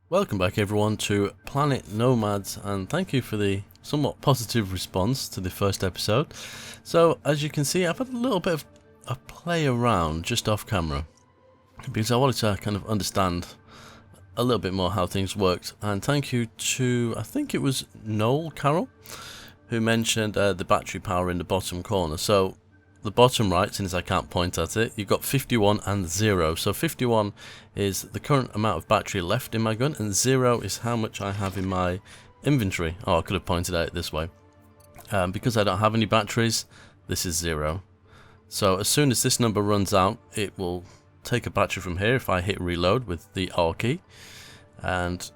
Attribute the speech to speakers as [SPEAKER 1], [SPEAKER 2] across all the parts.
[SPEAKER 1] Welcome back everyone to Planet Nomads, and thank you for the somewhat positive response to the first episode. So as you can see, I've had a little bit of a play around just off camera because I wanted to kind of understand a little bit more how things worked, and thank you to, I think it was Noel Carroll, who mentioned the battery power in the bottom corner. So the bottom right, since I can't point at it, you've got 51 and 0. So 51 is the current amount of battery left in my gun, and 0 is how much I have in my inventory. Oh, I could have pointed at it this way. Because I don't have any batteries, this is 0. So as soon as this number runs out, it will take a battery from here if I hit reload with the R key, and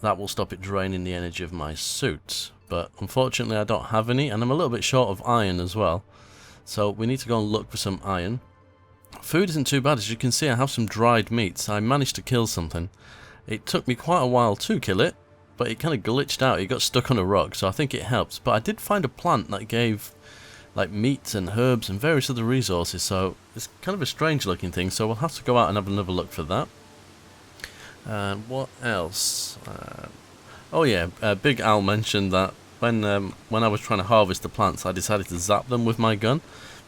[SPEAKER 1] that will stop it draining the energy of my suit. But unfortunately I don't have any, and I'm a little bit short of iron as well. So we need to go and look for some iron. Food isn't too bad. As you can see, I have some dried meats. I managed to kill something. It took me quite a while to kill it, but it kind of glitched out. It got stuck on a rock, so I think it helps. But I did find a plant that gave like meat and herbs and various other resources, so it's kind of a strange looking thing. So we'll have to go out and have another look for that. And what else? Oh yeah, Big Al mentioned that when I was trying to harvest the plants, I decided to zap them with my gun.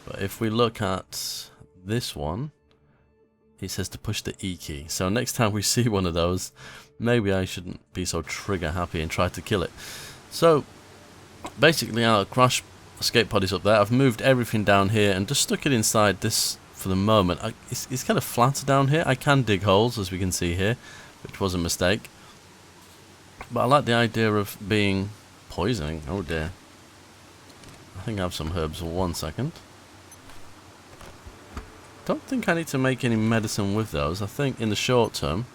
[SPEAKER 1] But if we look at this one, it says to push the E key. So next time we see one of those, maybe I shouldn't be so trigger happy and try to kill it. So basically our crash escape pod is up there. I've moved everything down here and just stuck it inside this for the moment. It's kind of flat down here. I can dig holes, as we can see here, which was a mistake. But I like the idea of being poisoning. Oh dear. I think I have some herbs. 1 second. Don't think I need to make any medicine with those. I think in the short term,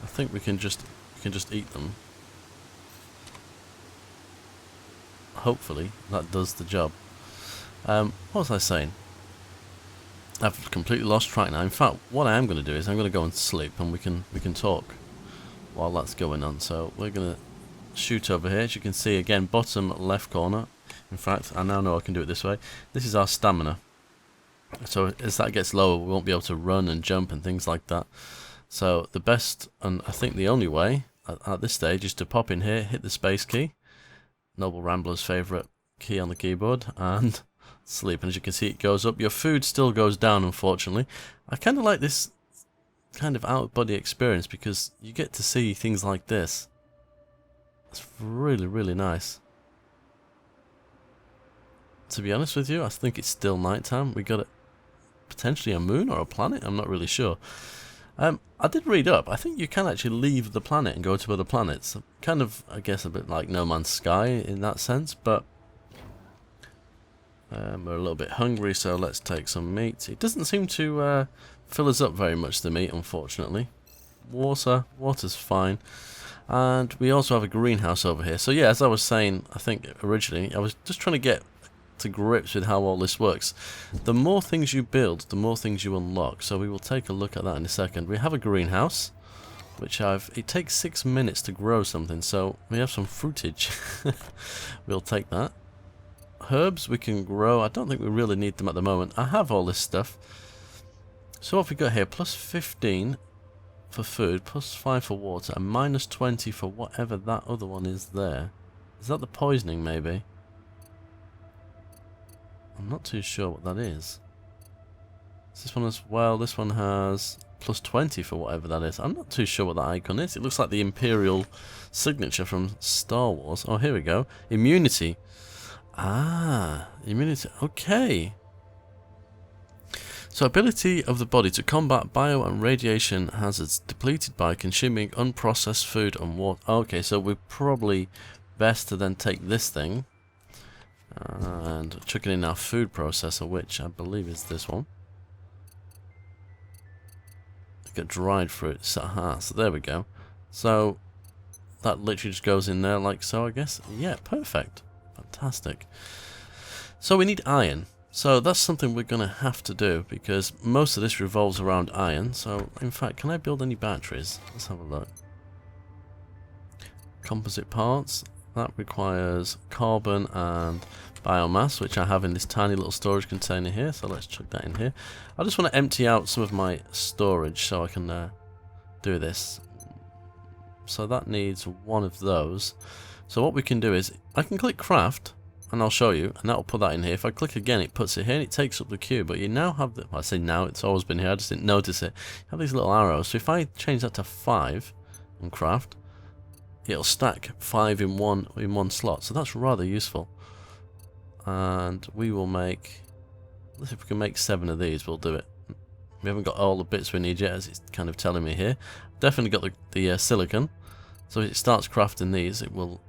[SPEAKER 1] I think we can just eat them. Hopefully that does the job. What was I saying? I've completely lost track now. In fact, what I am going to do is I'm going to go and sleep, and we can talk while that's going on. So we're going to shoot over here. As you can see, again, bottom left corner. In fact, I now know I can do it this way. This is our stamina. So as that gets lower, we won't be able to run and jump and things like that. So the best, and I think the only way at this stage, is to pop in here, hit the space key, Noble Rambler's favourite key on the keyboard, and sleep. And as you can see, it goes up. Your food still goes down, unfortunately. I kind of like this kind of out-of-body experience because you get to see things like this. It's really, really nice. To be honest with you, I think it's still nighttime. We got it. Potentially a moon or a planet, I'm not really sure. I did read up, I think you can actually leave the planet and go to other planets. Kind of, I guess, a bit like No Man's Sky in that sense, but we're a little bit hungry, so let's take some meat. It doesn't seem to fill us up very much, the meat, unfortunately. Water's fine. And we also have a greenhouse over here. So yeah, as I was saying, I think originally, I was just trying to get to grips with how all this works. The more things you build, the more things you unlock. So we will take a look at that in a second. We have a greenhouse, which it takes 6 minutes to grow something, so we have some fruitage. We'll take that. Herbs we can grow. I don't think we really need them at the moment. I have all this stuff. So what have we got here? Plus 15 for food, plus 5 for water, and minus 20 for whatever that other one is there. Is that the poisoning, maybe? I'm not too sure what that is. This one as well. This one has plus 20 for whatever that is. I'm not too sure what that icon is. It looks like the Imperial signature from Star Wars. Oh, here we go. Immunity. Ah, immunity. Okay. So ability of the body to combat bio and radiation hazards depleted by consuming unprocessed food and water. Okay, so we're probably best to then take this thing and chuck it in our food processor, which I believe is this one. Got dried fruits. Aha, so there we go. So that literally just goes in there like so, I guess. Yeah, perfect. Fantastic. So we need iron. So that's something we're going to have to do because most of this revolves around iron. So in fact, can I build any batteries? Let's have a look. Composite parts. That requires carbon and biomass, which I have in this tiny little storage container here. So let's chuck that in here. I just want to empty out some of my storage so I can do this. So that needs one of those. So what we can do is, I can click craft, and I'll show you, and that'll put that in here. If I click again, it puts it here, and it takes up the queue. But you now have the, well, I say now, it's always been here, I just didn't notice it. You have these little arrows. So if I change that to 5 and craft, it'll stack 5 in one slot. So that's rather useful. And we will make, let's see if we can make 7 of these, we'll do it. We haven't got all the bits we need yet, as it's kind of telling me here. Definitely got the silicon. So if it starts crafting these, it will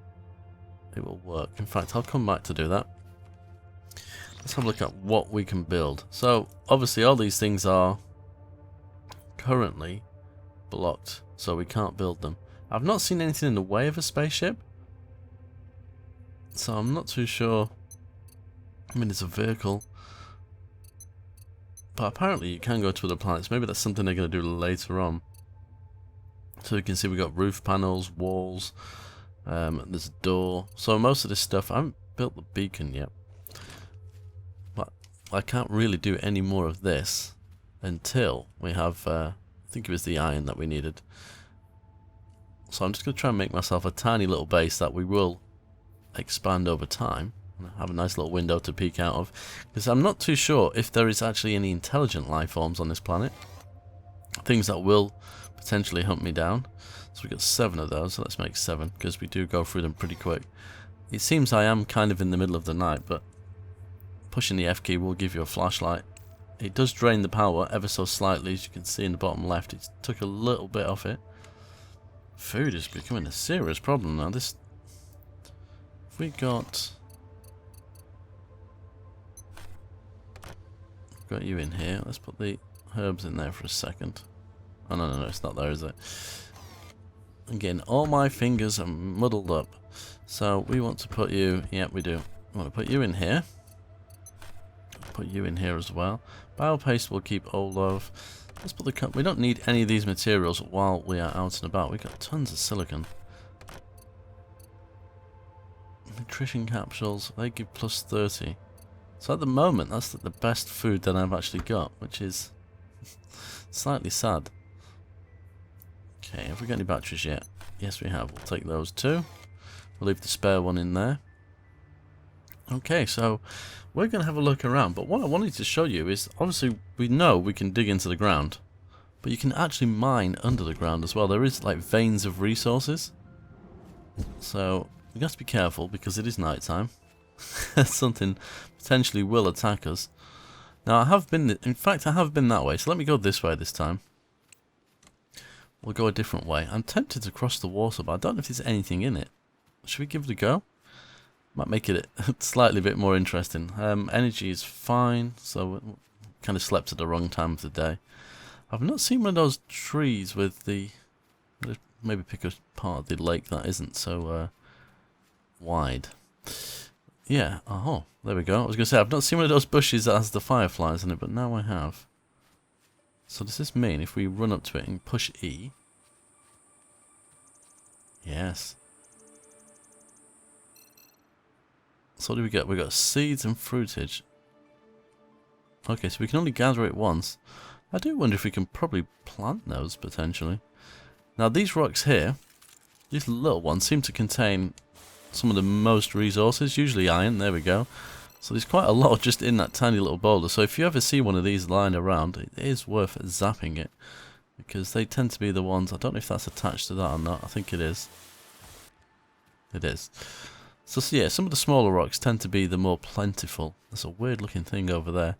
[SPEAKER 1] work. In fact, I'll come back to do that. Let's have a look at what we can build. So obviously all these things are currently blocked, so we can't build them. I've not seen anything in the way of a spaceship, so I'm not too sure. I mean, it's a vehicle, but apparently you can go to other planets. Maybe that's something they're going to do later on. So you can see we've got roof panels, walls, there's a door. So most of this stuff, I haven't built the beacon yet. But I can't really do any more of this until we have, I think it was the iron that we needed. So I'm just going to try and make myself a tiny little base that we will expand over time. Have a nice little window to peek out of. Because I'm not too sure if there is actually any intelligent life forms on this planet. Things that will potentially hunt me down. So we've got 7 of those, so let's make 7, because we do go through them pretty quick. It seems I am kind of in the middle of the night, but pushing the F key will give you a flashlight. It does drain the power ever so slightly, as you can see in the bottom left. It took a little bit off it. Food is becoming a serious problem now. This, if we got you in here, let's put the herbs in there for a second. Oh no, it's not there, is it? Again, all my fingers are muddled up. So we want to put you, yeah, we do. We want to put you in here. Put you in here as well. Biopaste we'll keep all of. Let's put the, we don't need any of these materials while we are out and about. We've got tons of silicon. Nutrition capsules, they give plus 30. So at the moment, that's the best food that I've actually got, which is slightly sad. Okay, have we got any batteries yet? Yes, we have. We'll take those too. We'll leave the spare one in there. Okay, so we're going to have a look around, but what I wanted to show you is, obviously we know we can dig into the ground, but you can actually mine under the ground as well. There is like veins of resources, so you have to be careful because it is night time. Something potentially will attack us. Now I have been, in fact I have been that way, so let me go this way this time. We'll go a different way. I'm tempted to cross the water, but I don't know if there's anything in it. Should we give it a go? Might make it slightly bit more interesting. Energy is fine, so kind of slept at the wrong time of the day. I've not seen one of those trees with the, maybe pick a part of the lake that isn't so wide. Yeah, oh, there we go. I was going to say, I've not seen one of those bushes that has the fireflies in it, but now I have. So does this mean if we run up to it and push E? Yes. So what do we get? We got seeds and fruitage. Okay, so we can only gather it once. I do wonder if we can probably plant those potentially. Now these rocks here, these little ones seem to contain some of the most resources, usually iron. There we go. So there's quite a lot just in that tiny little boulder. So if you ever see one of these lying around, it is worth zapping it, because they tend to be the ones. I don't know if that's attached to that or not. I think it is. It is. So yeah, some of the smaller rocks tend to be the more plentiful. There's a weird looking thing over there.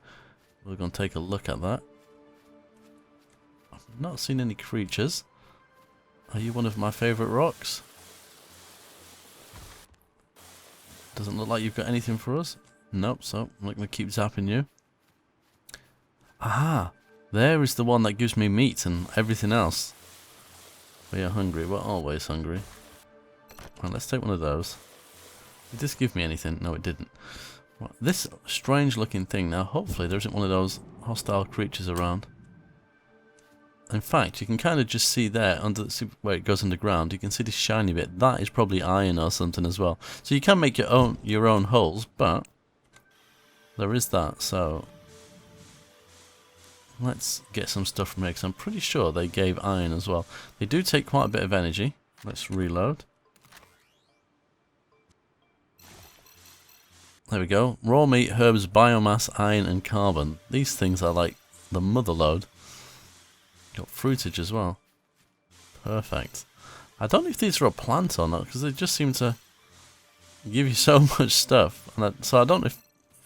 [SPEAKER 1] We're going to take a look at that. I've not seen any creatures. Are you one of my favourite rocks? Doesn't look like you've got anything for us. Nope, so I'm not going to keep zapping you. Aha! There is the one that gives me meat and everything else. We are hungry. We're always hungry. Right, let's take one of those. Did this give me anything? No, it didn't. Well, this strange looking thing, now hopefully there isn't one of those hostile creatures around. In fact, you can kind of just see there, under, see where it goes underground, you can see this shiny bit. That is probably iron or something as well. So you can make your own holes, but there is that. So let's get some stuff from here, because I'm pretty sure they gave iron as well. They do take quite a bit of energy. Let's reload. There we go. Raw meat, herbs, biomass, iron and carbon. These things are like the mother load. Got fruitage as well. Perfect. I don't know if these are a plant or not, because they just seem to give you so much stuff. And so I don't know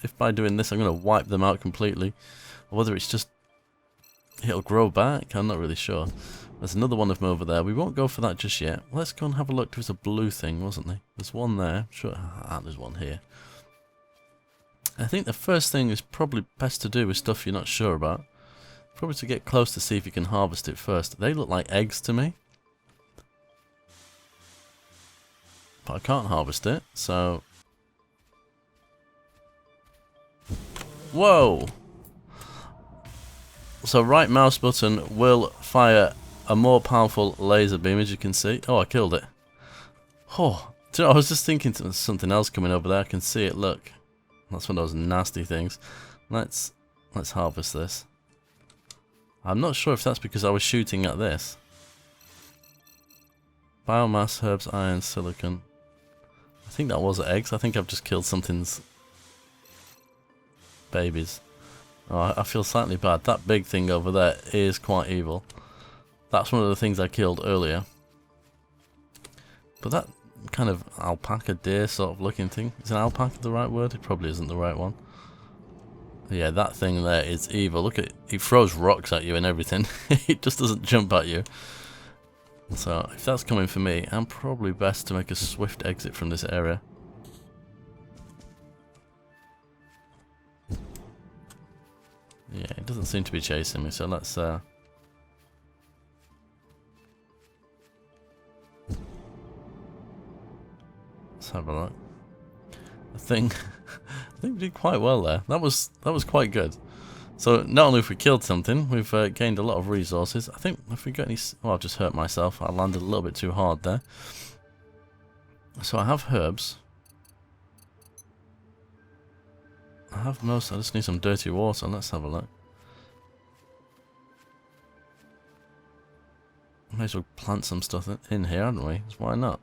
[SPEAKER 1] if by doing this I'm going to wipe them out completely, or whether it's just it'll grow back. I'm not really sure. There's another one of them over there. We won't go for that just yet. Let's go and have a look. There was a blue thing, wasn't there? There's one there. Sure. There's one here. I think the first thing is probably best to do with stuff you're not sure about. Probably to get close to see if you can harvest it first. They look like eggs to me. But I can't harvest it, so... Whoa! So right mouse button will fire a more powerful laser beam, as you can see. Oh, I killed it. Oh, do you know, I was just thinking something else coming over there. I can see it, look. That's one of those nasty things. Let's harvest this. I'm not sure if that's because I was shooting at this. Biomass, herbs, iron, silicon. I think that was eggs. I think I've just killed something's babies. Oh, I feel slightly bad. That big thing over there is quite evil. That's one of the things I killed earlier. But that kind of alpaca deer sort of looking thing. Is an alpaca the right word? It probably isn't the right one. Yeah, that thing there is evil. Look at it. It throws rocks at you and everything. It just doesn't jump at you. So, if that's coming for me, I'm probably best to make a swift exit from this area. Yeah, it doesn't seem to be chasing me, so let's have a look. I think we did quite well there. That was quite good. So not only have we killed something, we've gained a lot of resources. I think if we got any... Oh, I've just hurt myself. I landed a little bit too hard there. So I have herbs. I have most... I just need some dirty water. Let's have a look. May as well plant some stuff in here, hadn't we? Why not?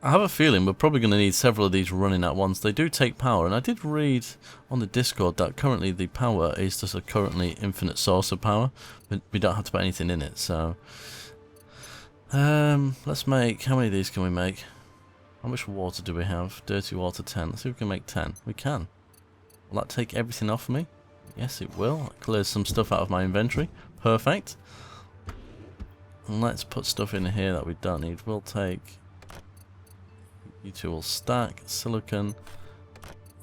[SPEAKER 1] I have a feeling we're probably going to need several of these running at once. They do take power, and I did read on the Discord that currently the power is just a currently infinite source of power. But we don't have to put anything in it, so... let's make... How many of these can we make? How much water do we have? Dirty water 10. Let's see if we can make 10. We can. Will that take everything off me? Yes, it will. That clears some stuff out of my inventory. Perfect. And let's put stuff in here that we don't need. We'll take... You two will stack. Silicon.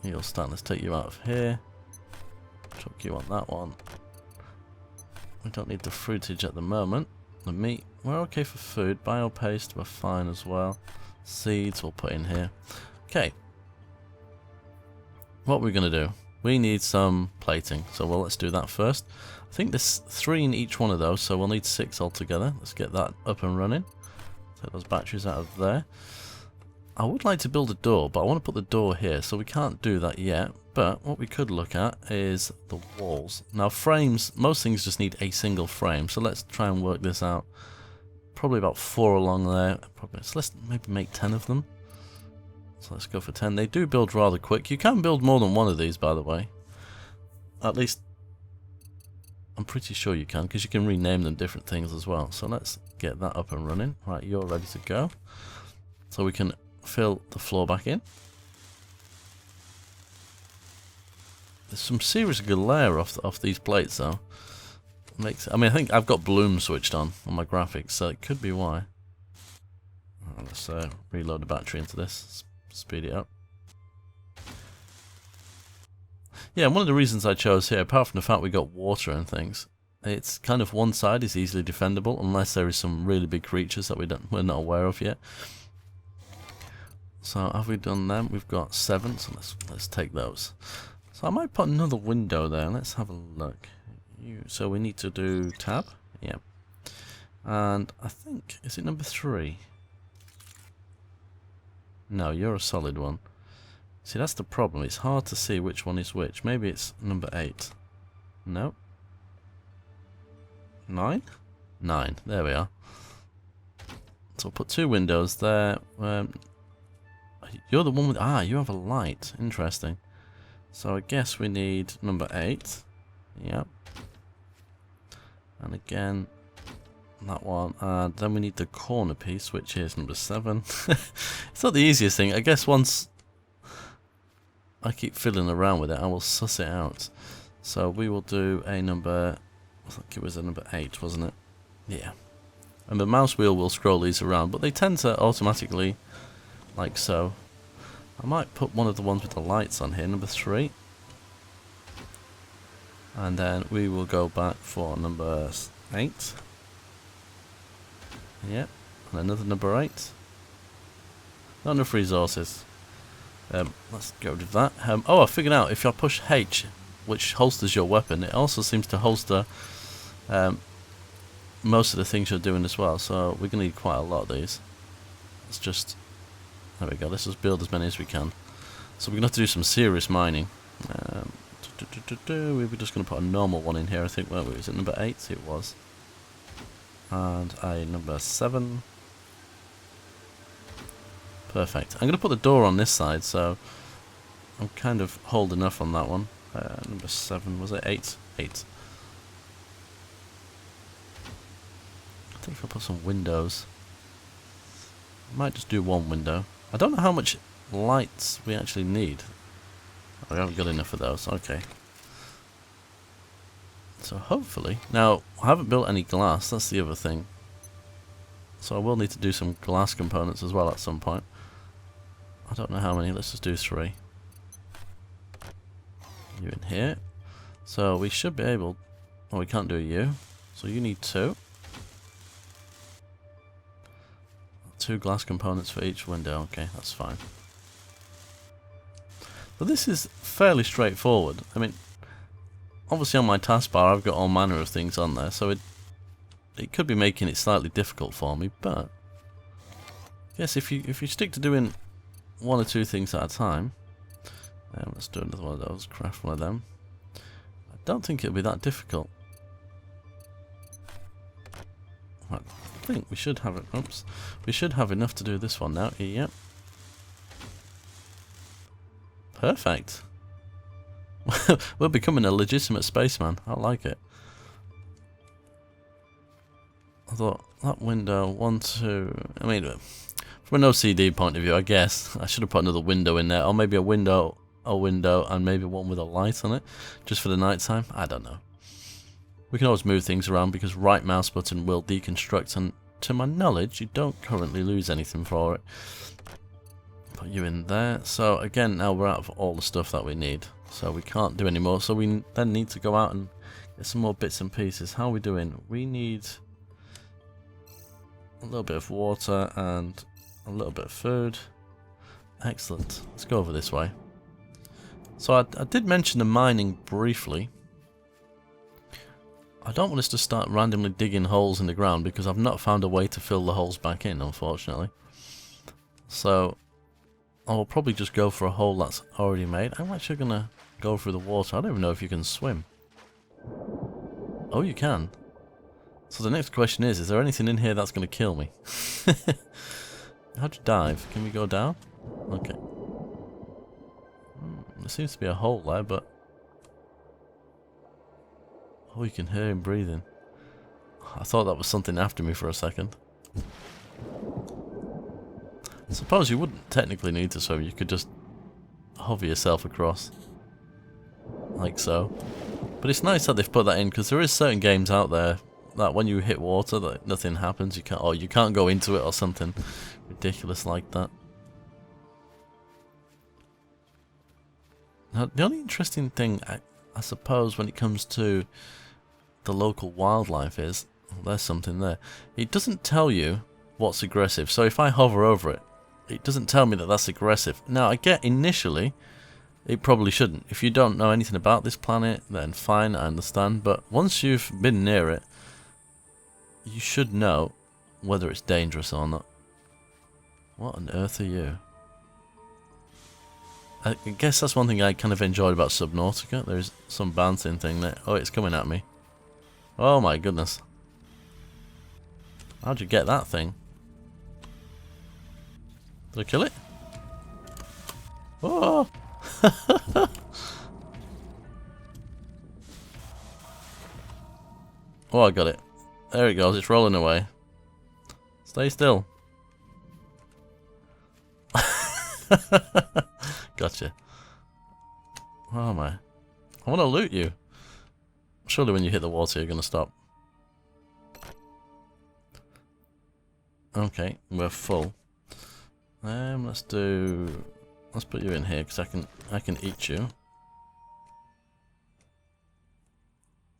[SPEAKER 1] You'll stack. Let's take you out of here. Chuck you on that one. We don't need the fruitage at the moment. The meat. We're okay for food. Bio paste. We're fine as well. Seeds we'll put in here. Okay. What we're going to do. We need some plating. So well, let's do that first. I think there's 3 in each one of those. So we'll need 6 altogether. Let's get that up and running. Take those batteries out of there. I would like to build a door, but I want to put the door here, so we can't do that yet. But what we could look at is the walls. Now frames, most things just need a single frame, so let's try and work this out. Probably about 4 along there. So let's maybe make 10 of them. So let's go for 10. They do build rather quick. You can build more than one of these, by the way. At least, I'm pretty sure you can, because you can rename them different things as well. So let's get that up and running. Right, you're ready to go. So we can fill the floor back in. There's some serious glare off these plates though. I mean, I think I've got bloom switched on my graphics, so it could be why. Let's reload the battery into this, speed it up. Yeah, one of the reasons I chose here, apart from the fact we got water and things, it's kind of one side is easily defendable unless there is some really big creatures that we're not aware of yet. So have we done them? We've got 7, so let's take those. So I might put another window there. Let's have a look. So we need to do tab. Yeah. And I think, is it number 3? No, you're a solid one. See, that's the problem. It's hard to see which one is which. Maybe it's number 8. No. 9? 9. There we are. So I'll put 2 windows there. You're the one with... Ah, you have a light. Interesting. So I guess we need number 8. Yep. And again, that one. And then we need the corner piece, which is number 7. It's not the easiest thing. I guess once I keep fiddling around with it, I will suss it out. So we will do a number... I think it was a number 8, wasn't it? Yeah. And the mouse wheel will scroll these around, but they tend to automatically, like so. I might put one of the ones with the lights on here, number 3. And then we will go back for number 8. Yep, and another number 8. Not enough resources. Let's get rid of that. Oh, I figured out if I push H, which holsters your weapon, it also seems to holster most of the things you're doing as well. So we're going to need quite a lot of these. Let's just... There we go, let's just build as many as we can. So we're going to have to do some serious mining. We were just going to put a normal one in here, I think, weren't we? Was it number 8? It was. And a number 7. Perfect. I'm going to put the door on this side, so I'm kind of holding off on that one. Number 7, was it? 8? 8. I think if I put some windows, I might just do 1 window. I don't know how much lights we actually need. Oh, we haven't got enough of those. Okay. So hopefully... Now, I haven't built any glass. That's the other thing. So I will need to do some glass components as well at some point. I don't know how many. Let's just do 3. You in here. So we should be able... Oh, we can't do a U. So you need 2. 2 glass components for each window. Okay, that's fine. But this is fairly straightforward. I mean, obviously on my taskbar I've got all manner of things on there, so it could be making it slightly difficult for me, but yes, if you stick to doing 1 or 2 things at a time, let's do another one of those, craft one of them. I don't think it'll be that difficult. Right, I think we should have it. Oops, we should have enough to do this one now. Yep. Perfect. We're becoming a legitimate spaceman. I like it. I thought that window, 1, 2... I mean, from an OCD point of view, I guess I should have put another window in there, or maybe a window, and maybe one with a light on it, just for the night time. I don't know. We can always move things around because right mouse button will deconstruct, and to my knowledge, you don't currently lose anything for it. Put you in there. So again, now we're out of all the stuff that we need, so we can't do any more. So we then need to go out and get some more bits and pieces. How are we doing? We need a little bit of water and a little bit of food. Excellent. Let's go over this way. So I did mention the mining briefly. I don't want us to start randomly digging holes in the ground because I've not found a way to fill the holes back in, unfortunately. So I'll probably just go for a hole that's already made. I'm actually going to go through the water. I don't even know if you can swim. Oh, you can. So the next question is there anything in here that's going to kill me? How'd you dive? Can we go down? Okay. There seems to be a hole there, but... Oh, you can hear him breathing. I thought that was something after me for a second. I suppose you wouldn't technically need to swim, you could just hover yourself across. Like so. But it's nice that they've put that in, because there is certain games out there that when you hit water, that nothing happens, you can't go into it or something ridiculous like that. Now, the only interesting thing, I suppose, when it comes to the local wildlife is, oh, there's something there. It doesn't tell you what's aggressive, so if I hover over it, it doesn't tell me that that's aggressive. Now, I get initially, it probably shouldn't. If you don't know anything about this planet, then fine, I understand. But once you've been near it, you should know whether it's dangerous or not. What on earth are you? I guess that's one thing I kind of enjoyed about Subnautica. There's some bouncing thing there. Oh, it's coming at me. Oh my goodness. How'd you get that thing? Did I kill it? Oh! Oh, I got it. There it goes. It's rolling away. Stay still. Gotcha. Oh my. I want to loot you. Surely when you hit the water you're going to stop. Okay, we're full. Let's put you in here because I can eat you.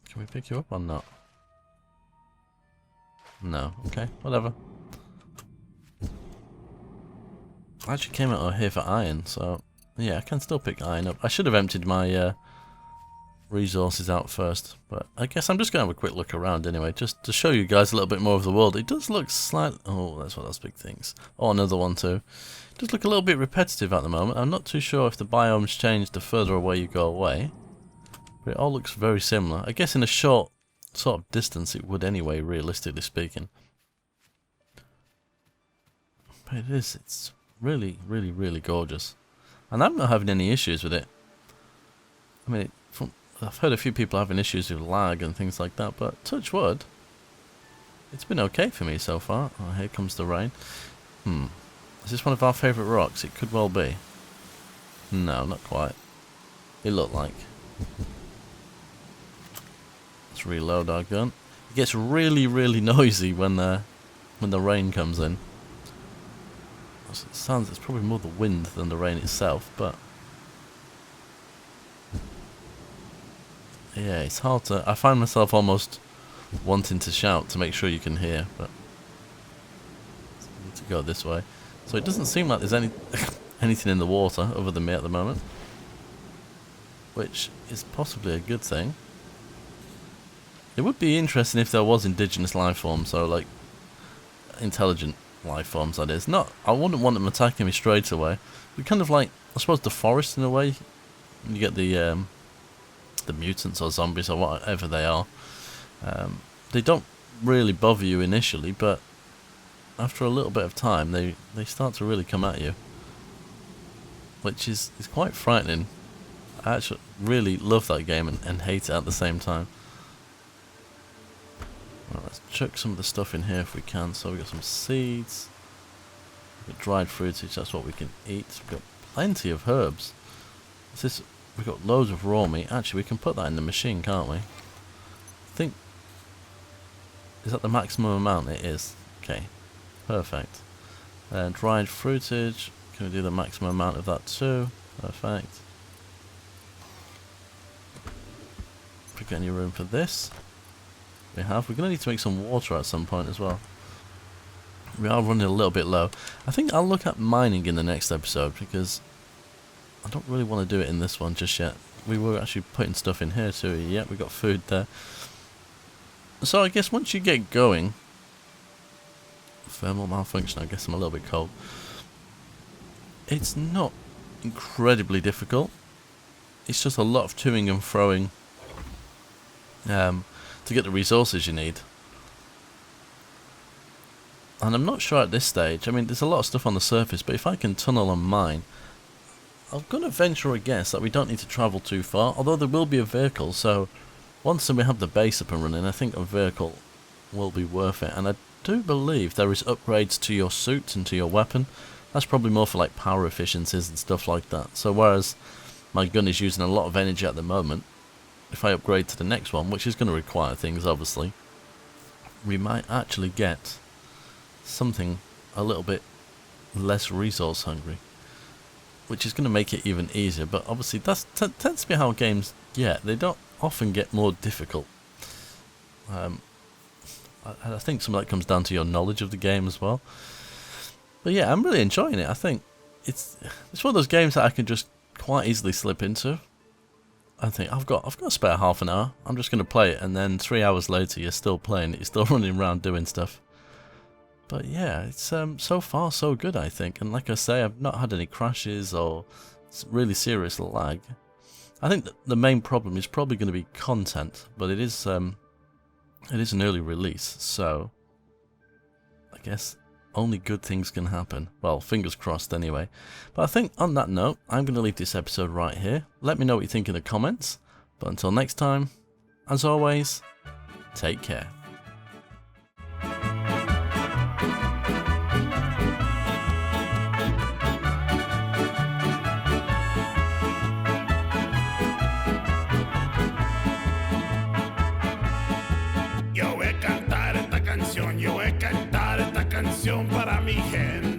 [SPEAKER 1] Can we pick you up or not? No. Okay, whatever. I actually came out here for iron, so yeah, I can still pick iron up. I should have emptied my resources out first, but I guess I'm just going to have a quick look around anyway, just to show you guys a little bit more of the world. It does look slightly... Oh, that's one of those big things. Oh, another one too. It does look a little bit repetitive at the moment. I'm not too sure if the biomes change the further away you go away, but it all looks very similar. I guess in a short sort of distance it would anyway, realistically speaking. But it's really, really, really gorgeous. And I'm not having any issues with it. I mean, I've heard a few people having issues with lag and things like that, but touch wood, it's been okay for me so far. Oh, here comes the rain. Is this one of our favourite rocks? It could well be. No, not quite. It looked like. Let's reload our gun. It gets really, really noisy when the rain comes in. It sounds, it's probably more the wind than the rain itself, but yeah, it's hard to... I find myself almost wanting to shout to make sure you can hear, but I need to go this way. So it doesn't seem like there's anything in the water other than me at the moment, which is possibly a good thing. It would be interesting if there was indigenous life forms, so like intelligent life forms, that is. Not, I wouldn't want them attacking me straight away. We kind of like, I suppose, the forest in a way. You get the mutants or zombies or whatever they are. They don't really bother you initially, but after a little bit of time, they start to really come at you, which is quite frightening. I actually really love that game and hate it at the same time. Right, let's chuck some of the stuff in here if we can. So we've got some seeds, we've got dried fruitage, that's what we can eat. We've got plenty of herbs. We've got loads of raw meat. Actually, we can put that in the machine, can't we? I think... Is that the maximum amount? It is. Okay, perfect. Dried fruitage, can we do the maximum amount of that too? Perfect. Have we got any room for this? We have. We're going to need to make some water at some point as well. We are running a little bit low. I think I'll look at mining in the next episode because I don't really want to do it in this one just yet. We were actually putting stuff in here too. Yeah, we got food there. So I guess once you get going... Thermal malfunction, I guess I'm a little bit cold. It's not incredibly difficult. It's just a lot of toing and froing to get the resources you need. And I'm not sure at this stage, I mean there's a lot of stuff on the surface, but if I can tunnel and mine, I'm going to venture a guess that we don't need to travel too far, although there will be a vehicle, so once we have the base up and running, I think a vehicle will be worth it. And I do believe there is upgrades to your suit and to your weapon. That's probably more for like power efficiencies and stuff like that. So whereas my gun is using a lot of energy at the moment, if I upgrade to the next one, which is going to require things obviously, we might actually get something a little bit less resource hungry, which is going to make it even easier. But obviously that tends to be how games get. They don't often get more difficult. I think some of that comes down to your knowledge of the game as well. But yeah, I'm really enjoying it. I think it's one of those games that I can just quite easily slip into. I think I've got a spare half an hour. I'm just going to play it, and then 3 hours later you're still playing it. You're still running around doing stuff. But yeah, it's so far so good, I think. And like I say, I've not had any crashes or really serious lag. I think that the main problem is probably going to be content, but it is an early release, so I guess only good things can happen. Well, fingers crossed anyway. But I think on that note, I'm going to leave this episode right here. Let me know what you think in the comments. But until next time, as always, take care.
[SPEAKER 2] Yo voy a cantar esta canción para mi gente.